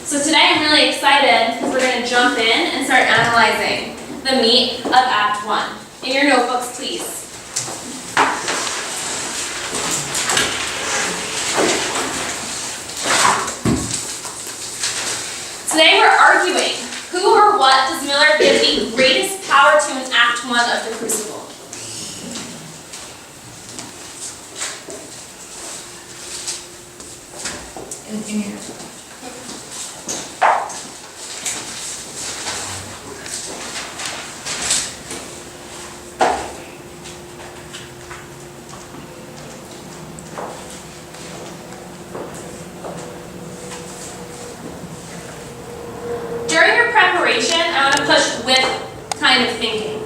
So today I'm really excited because we're going to jump in and start analyzing the meat of Act 1. In your notebooks, please. Today we're arguing who or what does Miller give the greatest power to in Act 1 of the Crucible. In here. During your preparation, I want to push with kind of thinking.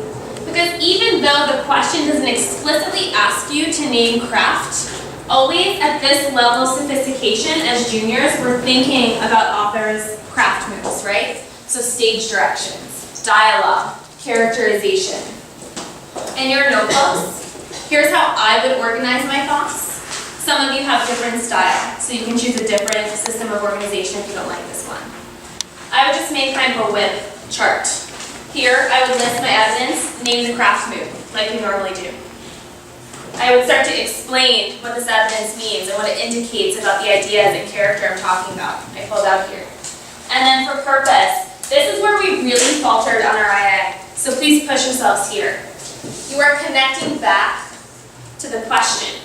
Because even though the question doesn't explicitly ask you to name craft, always at this level of sophistication as juniors, we're thinking about authors' craft moves, right? So stage directions, dialogue, characterization. In your notebooks, here's how I would organize my thoughts. Some of you have different style, so you can choose a different system of organization if you don't like this one. I would just make kind of a whip chart. Here, I would list my evidence, name the craft move, like we normally do. I would start to explain what this evidence means and what it indicates about the ideas and character I'm talking about. I pulled out here. And then for purpose, this is where we really faltered on our IA, so please push yourselves here. You are connecting back to the question.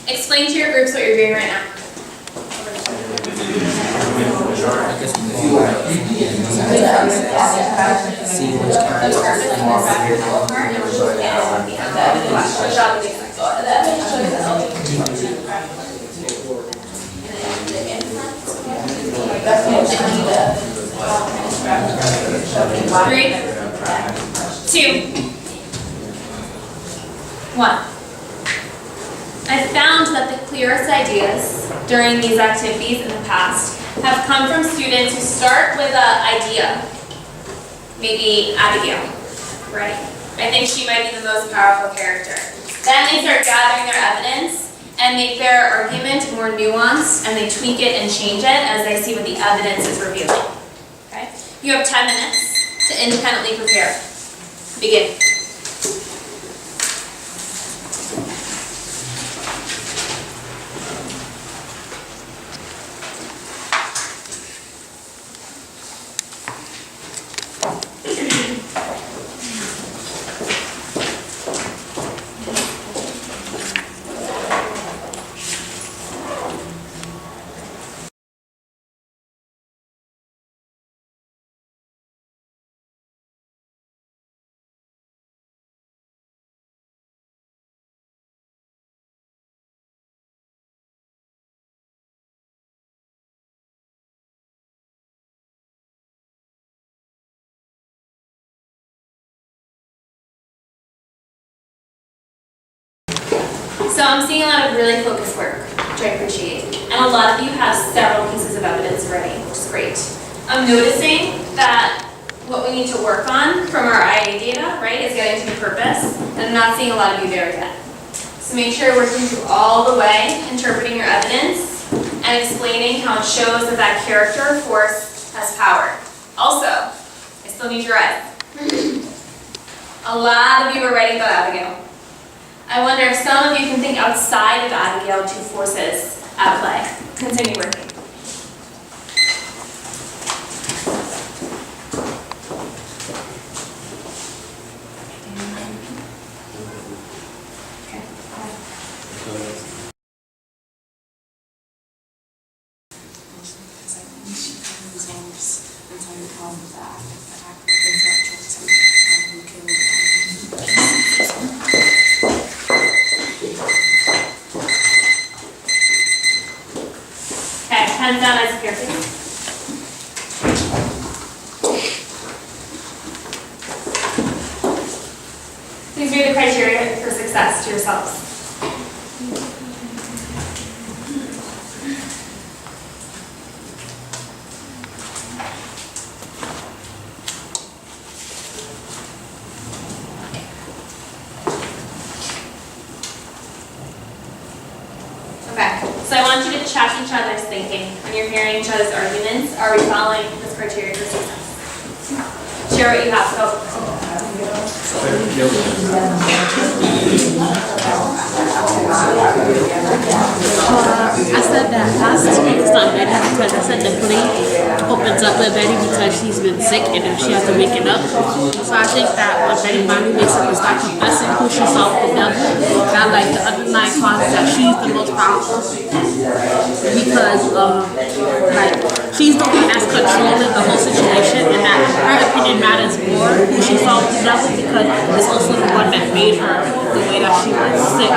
Explain to your groups what you're doing right now. Three, two, one. I found that the clearest ideas during these activities in the past have come from students who start with an idea. Maybe Abigail, right? I think she might be the most powerful character. Then they start gathering their evidence and make their argument more nuanced, and they tweak it and change it as they see what the evidence is revealing. Okay? You have 10 minutes to independently prepare. Begin. So I'm seeing a lot of really focused work, which I appreciate. And a lot of you have several pieces of evidence ready, which is great. I'm noticing that what we need to work on from our IA data, right, is getting to the purpose, and I'm not seeing a lot of you there yet. So make sure you're working through all the way, interpreting your evidence, and explaining how it shows that that character or force has power. Also, I still need your eyes. A lot of you are writing about Abigail. I wonder if some of you can think outside of Abigail two forces at play. Continue working. Hands down, eyes here, please. Please read the criteria for success to yourselves. So I want you to check each other's thinking when you're hearing each other's arguments. Are we following this criteria for success? Share what you have. Go. I said that last week it's not Betty because I said the plate opens up with Betty because she's been sick and then she has to wake it up. So I think that when Betty finally wakes up and starts confessing who she saw with the devil, that like the underlying cause is that she's the most powerful because like she's the one that's controlling the whole situation and that her opinion matters more who she saw with the devil because it's also the one that made her the way that she was sick.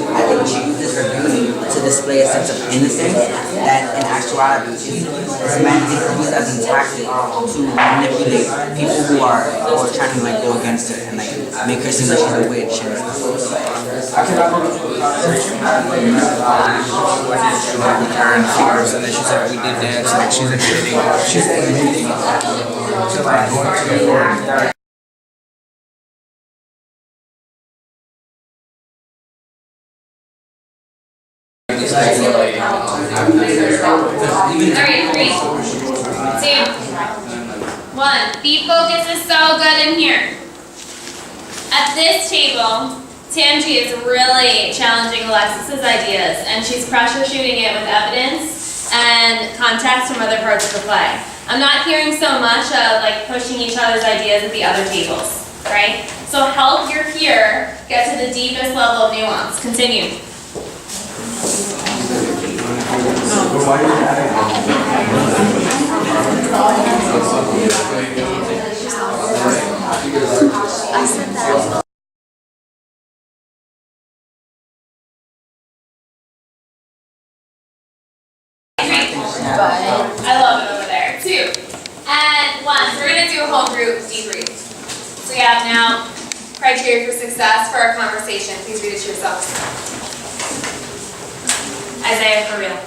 I think she uses her beauty to display a sense of innocence that in actuality is meant to be used as a tactic to manipulate people who are trying to like go against her and like make her seem like she's a witch and stuff. And then she said we did dance like she's admitting to like going to the authority. Alright, 3, 2, 1. Be focused is so good in here. At this table, Tamji is really challenging Alexis's ideas, and she's pressure shooting it with evidence and context from other parts of the play. I'm not hearing so much of like pushing each other's ideas at the other tables, right? So help your peer get to the deepest level of nuance. Continue. I said that. I love it over there. 2 and 1. So we're going to do a whole group debrief. So we have now criteria for success for our conversation. Please read it to yourselves. Isaiah, for real.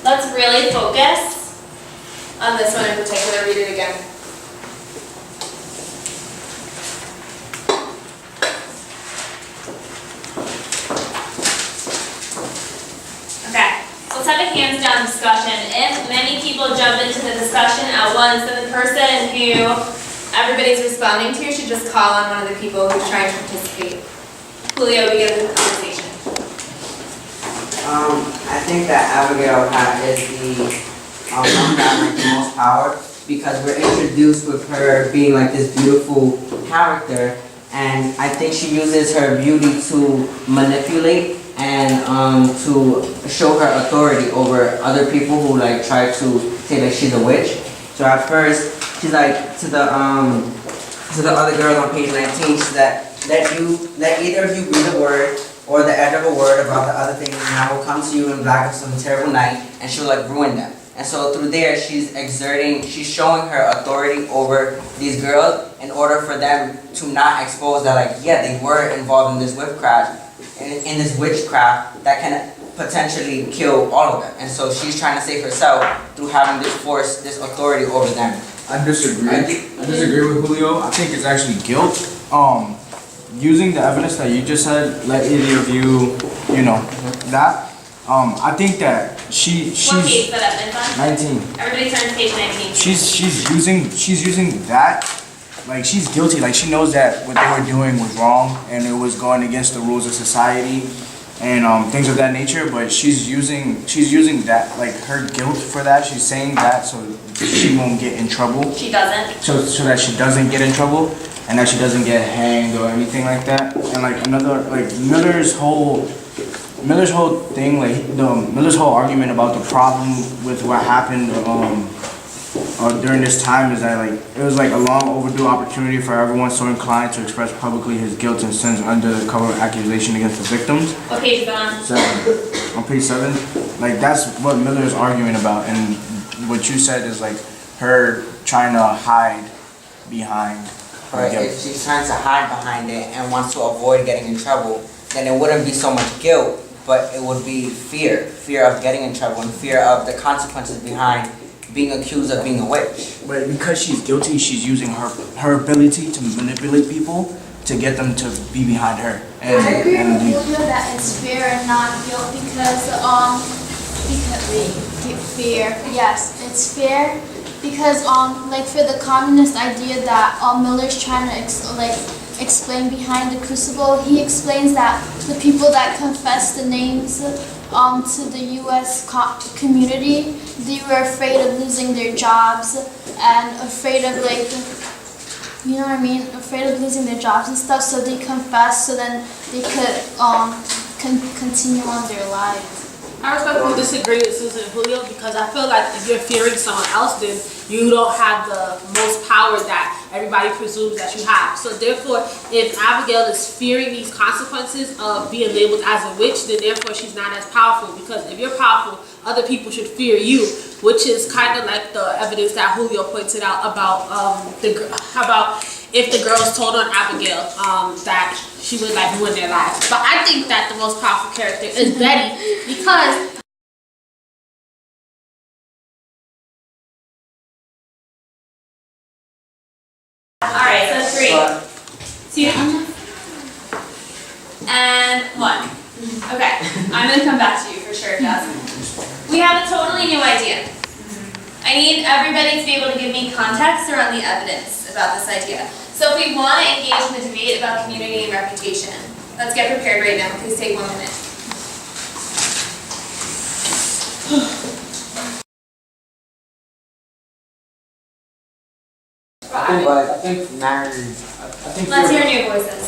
Let's really focus on this one in particular. Read it again. Okay, so let's have a hands down discussion. If many people jump into the discussion at once, then the person who everybody's responding to should just call on one of the people who's trying to participate. Julio, begin the conversation. I think that Abigail is the one that like the most power because we're introduced with her being like this beautiful character, and I think she uses her beauty to manipulate and to show her authority over other people who like try to say that she's a witch. So at first she's like to the other girls on page 19, she's that either of you read a word or the edge of a word about the other things, and I will come to you in black of some terrible night, and she'll like ruin them. And so through there, she's showing her authority over these girls in order for them to not expose that like, yeah, they were involved in this in this witchcraft that can potentially kill all of them. And so she's trying to save herself through having this force, this authority over them. I disagree. I disagree with Julio. I think it's actually guilt. Using the evidence that you just said, let either of you, that. I think that she's. What page for that, 19. Everybody turn to page 19. She's using that, like she's guilty. Like she knows that what they were doing was wrong and it was going against the rules of society and things of that nature. But she's using that, like her guilt for that. She's saying that so she won't get in trouble. She doesn't. So that she doesn't get in trouble. And that she doesn't get hanged or anything like that. And like Miller's whole thing, like Miller's whole argument about the problem with what happened during this time is that like it was like a long overdue opportunity for everyone so inclined to express publicly his guilt and sins under the cover of accusation against the victims. What page is that on? 7. On page 7, like that's what Miller is arguing about, and what you said is like her trying to hide behind But if she's trying to hide behind it and wants to avoid getting in trouble, then it wouldn't be so much guilt, but it would be fear. Fear of getting in trouble and fear of the consequences behind being accused of being a witch. But because she's guilty, she's using her ability to manipulate people to get them to be behind her. I agree with Julio that it's fear and not guilt because fear. Yes, it's fear because like for the communist idea that Miller's trying to explain behind the crucible, he explains that the people that confess the names to the U.S. community, they were afraid of losing their jobs and afraid of you know what I mean? Afraid of losing their jobs and stuff, so they confessed so then they could continue on their lives. I respectfully disagree with Susan and Julio because I feel like if you're fearing someone else, then you don't have the most power that everybody presumes that you have. So therefore, if Abigail is fearing these consequences of being labeled as a witch, then therefore she's not as powerful, because if you're powerful, other people should fear you, which is kind of like the evidence that Julio pointed out about if the girls told on Abigail that she would ruin their lives. But I think that the most powerful character is Betty because Alright, so 3, 2, and 1. Okay, I'm gonna come back to you for sure, Jazz. We have a totally new idea. I need everybody to be able to give me context around the evidence about this idea. So if we want to engage in the debate about community and reputation, let's get prepared right now. Please take 1 minute. I think Let's hear new voices.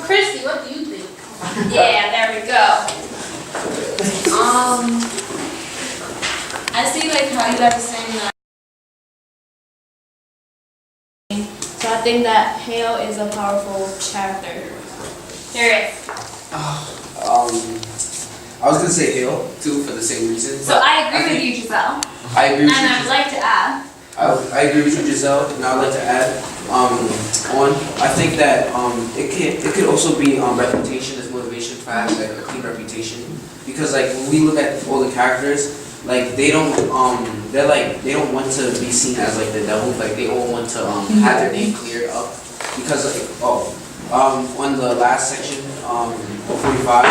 Christy, what do you think? Yeah, there we go. I see how you guys are saying that. So I think that Hale is a powerful character. Here it is. I was gonna say Hale too for the same reason. So I agree with you, Giselle. I agree with And you. I would like to add. I agree with you, Giselle, and I'd like to add I think that it could also be reputation as motivation to have a clean reputation, because when we look at all the characters, they don't they don't want to be seen as the devil. They all want to have their name cleared up, because on the last section 45,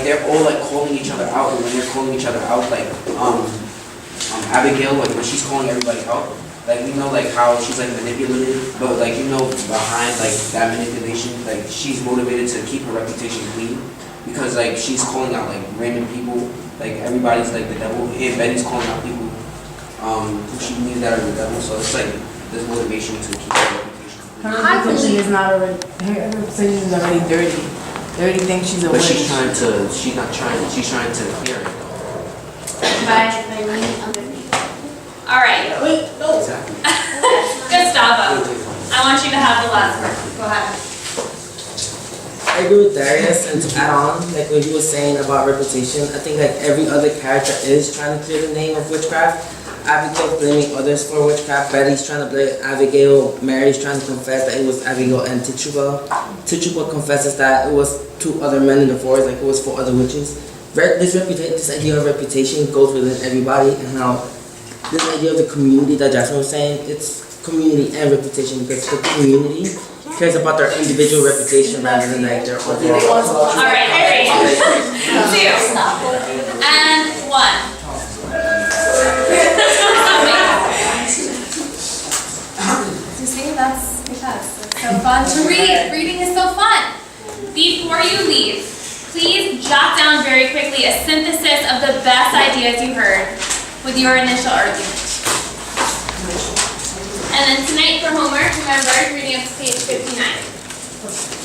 they're all calling each other out, and when they're calling each other out, Abigail, when she's calling everybody out, we know how she's manipulative, but behind that manipulation, she's motivated to keep her reputation clean, because she's calling out random people, everybody's the devil, and Betty's calling out people who she believes that are the devil, so it's there's motivation to keep her reputation clean. Her reputation is not already. Her reputation is already dirty. They already think she's a But witch. she's trying to clear it though. By leaning underneath. Alright. Wait, no. Exactly. Gustavo, I want you to have the last word. Go ahead. I agree with Darius, and to add on, what he was saying about reputation, I think every other character is trying to clear the name of witchcraft. Abigail's blaming others for witchcraft, Betty's trying to blame Abigail, Mary's trying to confess that it was Abigail and Tituba. Tituba confesses that it was 2 other men in the forest, it was 4 other witches. This idea of reputation goes within everybody, and how this idea of the community that Jasmine was saying, it's community and reputation, because the community cares about their individual reputation rather than their overall. Alright, 3, 2, and 1. You see, that's because it's so fun to read. Reading is so fun. Before you leave, please jot down very quickly a synthesis of the best ideas you heard with your initial argument. And then tonight for homework, remember, reading up to page 59.